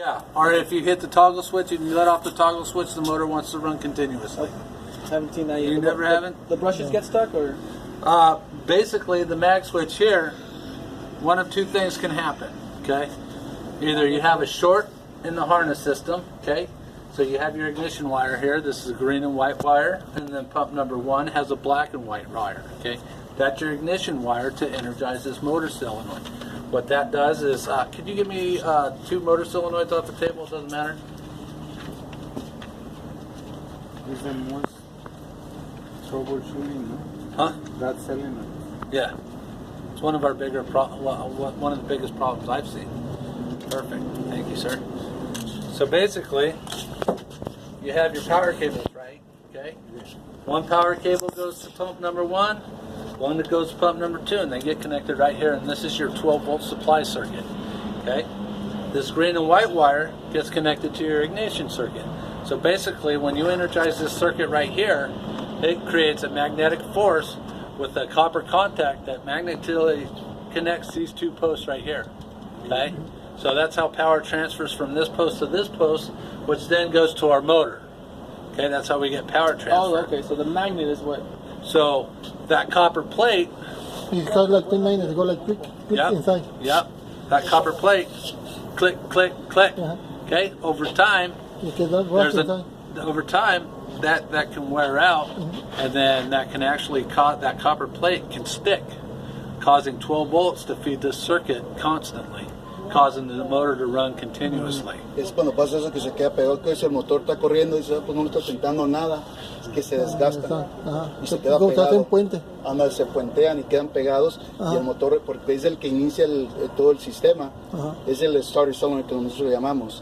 Yeah, or if you hit the toggle switch and you let off the toggle switch, the motor wants to run continuously. Haven't seen that yet. You never haven't? The brushes get stuck, or? Basically, the mag switch here, one of two things can happen, okay? Either you have a short in the harness system, okay? So you have your ignition wire here. This is a green and white wire, and then pump number 1 has a black and white wire, okay? That's your ignition wire to energize this motor solenoid. What that does is, could you give me 2 motor solenoids off the table? It doesn't matter. Is the most troubleshooting, no? Huh? That's selling it. Yeah. It's one of our bigger one of the biggest problems I've seen. Perfect. Thank you, sir. So basically, you have your power cables, right? Okay. One power cable goes to pump number 1, one that goes to pump number 2, and they get connected right here. And this is your 12-volt supply circuit. Okay. This green and white wire gets connected to your ignition circuit. So basically, when you energize this circuit right here, it creates a magnetic force with a copper contact that magnetically connects these 2 posts right here. Okay. So that's how power transfers from this post to this post, which then goes to our motor. Okay, that's how we get power transfer. Oh, okay. So the magnet is what? So that copper plate. It's got like 10 magnets that go like click, click inside. Yep. That copper plate, click, click, click. Okay. Over time, over time, that can wear out, and then that can actually that copper plate can stick, causing 12 volts to feed this circuit constantly, causing the motor to run continuously. Es cuando pasa eso que se queda pegado, que el motor está corriendo y pues no le está sentando nada, es que se desgasta y se queda pegado. Se puentean y quedan pegados y el motor, porque es el que inicia todo el sistema, es el starter solenoid que nosotros le llamamos.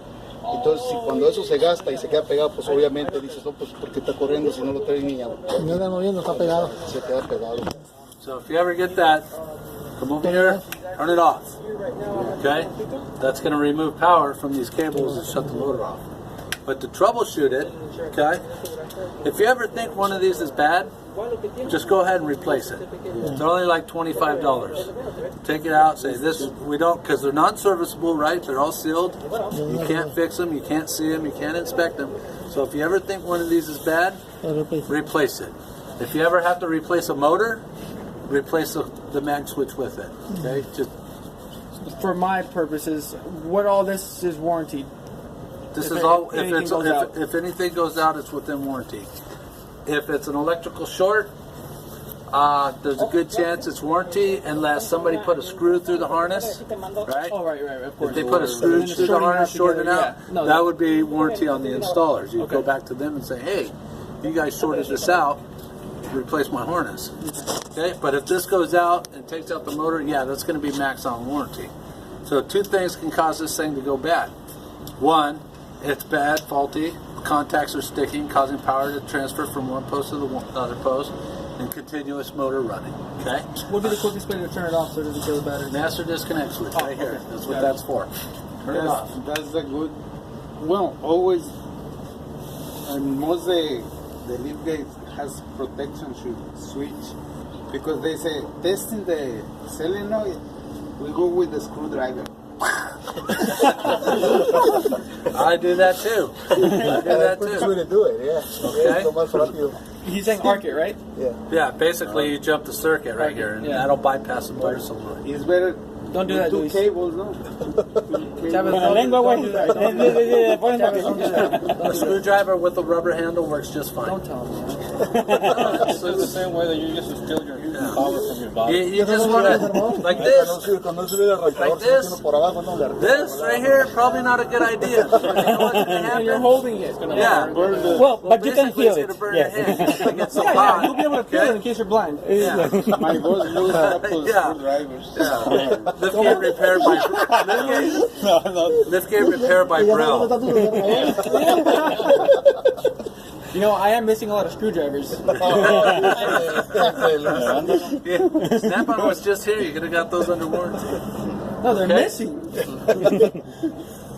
Entonces, cuando eso se gasta y se queda pegado, pues obviamente dices, no, pues porque está corriendo si no lo trae ni a... No está moviendo, está pegado. Se queda pegado. So if you ever get that, come over here, turn it off. Okay? That's going to remove power from these cables and shut the motor off. But to troubleshoot it, okay, if you ever think one of these is bad, just go ahead and replace it. They're only like $25. Take it out, say this, we don't, because they're non-serviceable, right? They're all sealed. You can't fix them, you can't see them, you can't inspect them. So if you ever think one of these is bad, replace it. If you ever have to replace a motor, replace the mag switch with it. Okay? Just for my purposes, what all this is warranted. This is all. If anything goes out, it's within warranty. If it's an electrical short, there's a good chance it's warranty unless somebody put a screw through the harness, right? Oh, right, of course. If they put a screw through the harness, shorten it out, that would be warranty on the installers. You go back to them and say, hey, you guys sorted this out, replace my harness. Okay, but if this goes out and takes out the motor, yeah, that's going to be max on warranty. So 2 things can cause this thing to go bad. 1, it's bad, faulty, contacts are sticking, causing power to transfer from one post to the other post, and continuous motor running. Okay? What would be the quickest way to turn it off so it doesn't kill the battery? Master disconnect switch right here. That's what that's for. Turn it off. That's a good. Well, always. And most the lift gate has protection switch because they say testing the solenoid, we go with the screwdriver. I do that too. To do it, yeah. Okay. He's saying arc it, right? Yeah. Yeah, basically you jump the circuit right here, and that'll bypass the motor solenoid. It's better. Don't do that, 2 Luis. cables, no? A screwdriver with a rubber handle works just fine. Don't tell him. It's the same way that you just steal your power from your body. You just want to, like this. This right here, probably not a good idea. You're holding it. Yeah. Well, but you can feel it. It's going to burn your hand. It gets so hot. You'll be able to feel it in case you're blind. Yeah. My boss knows how to put screwdrivers. Yeah. Liftgate repair by Brell. You know, I am missing a lot of screwdrivers. Snap-on was just here. You could have got those under warranty. No, they're missing.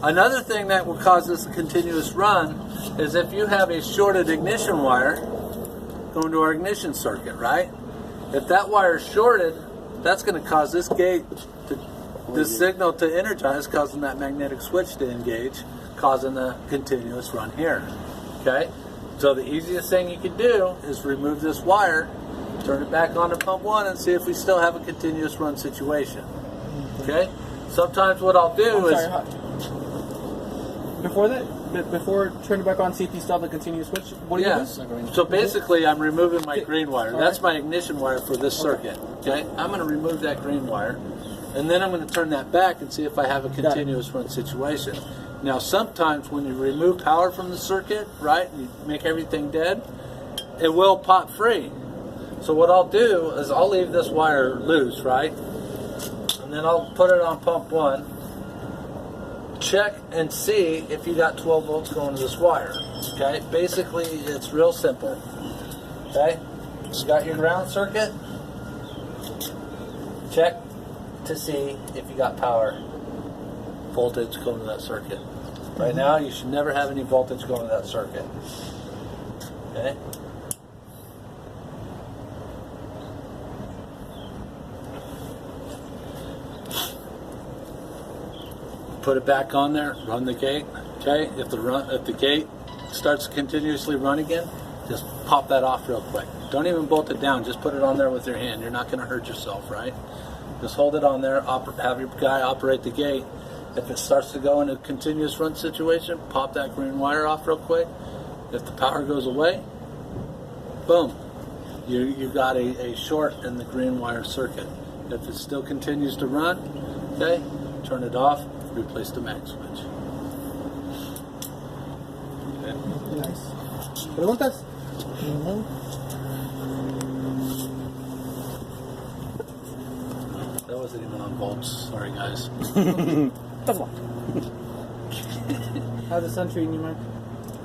Another thing that will cause this continuous run is if you have a shorted ignition wire going to our ignition circuit, right? If that wire is shorted, that's going to cause this gate to this signal to energize, causing that magnetic switch to engage, causing the continuous run here. Okay? So the easiest thing you can do is remove this wire, turn it back on to pump 1, and see if we still have a continuous run situation. Okay? Sometimes what I'll do is... Before that, before turning it back on, see if you still have the continuous switch. What do you do? So basically, I'm removing my green wire. That's my ignition wire for this circuit. Okay, I'm going to remove that green wire, and then I'm going to turn that back and see if I have a continuous run situation. Now, sometimes when you remove power from the circuit, right, and you make everything dead, it will pop free. So what I'll do is I'll leave this wire loose, right, and then I'll put it on pump 1. Check and see if you got 12 volts going to this wire. Okay, basically it's real simple. Okay, you got your ground circuit. Check to see if you got power voltage going to that circuit. Right now, you should never have any voltage going to that circuit. Okay. Put it back on there, run the gate. Okay, if the gate starts continuously running again, just pop that off real quick. Don't even bolt it down, just put it on there with your hand. You're not going to hurt yourself, right? Just hold it on there, have your guy operate the gate. If it starts to go in a continuous run situation, pop that green wire off real quick. If the power goes away, boom, you got a short in the green wire circuit. If it still continues to run, okay, turn it off, replace the mag switch. Okay. Nice. ¿Preguntas? That wasn't even on volts. Sorry, guys. How's the sun treating you, Mike?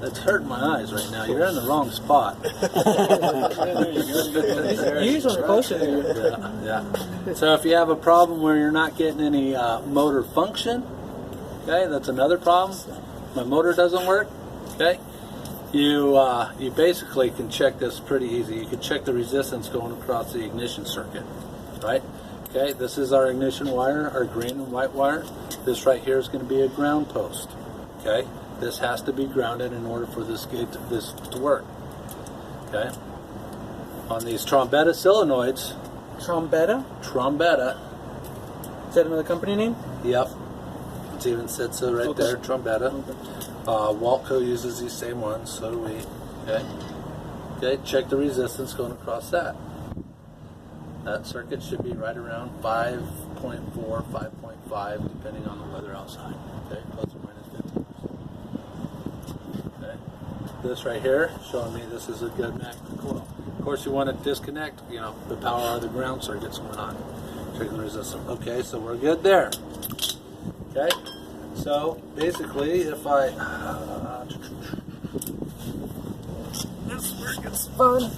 It's hurting my eyes right now. You're in the wrong spot. You usually closer to you. Yeah. So if you have a problem where you're not getting any motor function, okay, that's another problem. My motor doesn't work. Okay, you basically can check this pretty easy. You can check the resistance going across the ignition circuit, right? Okay, this is our ignition wire, our green and white wire. This right here is going to be a ground post. Okay, this has to be grounded in order for this to work. Okay, on these Trombetta solenoids. Trombetta? Trombetta. Is that another company name? Yep. It even said so right there, Trombetta. Waltco uses these same ones, so do we. Okay. Okay, check the resistance going across that. That circuit should be right around 5.4, 5.5, depending on the weather outside. Okay, plus or minus 50%. Okay. This right here showing me this is a good magnet coil. Of course, you want to disconnect, the power of the ground circuits going on. Check the resistance. Okay, so we're good there. Okay, so basically, if I this circuit's fun.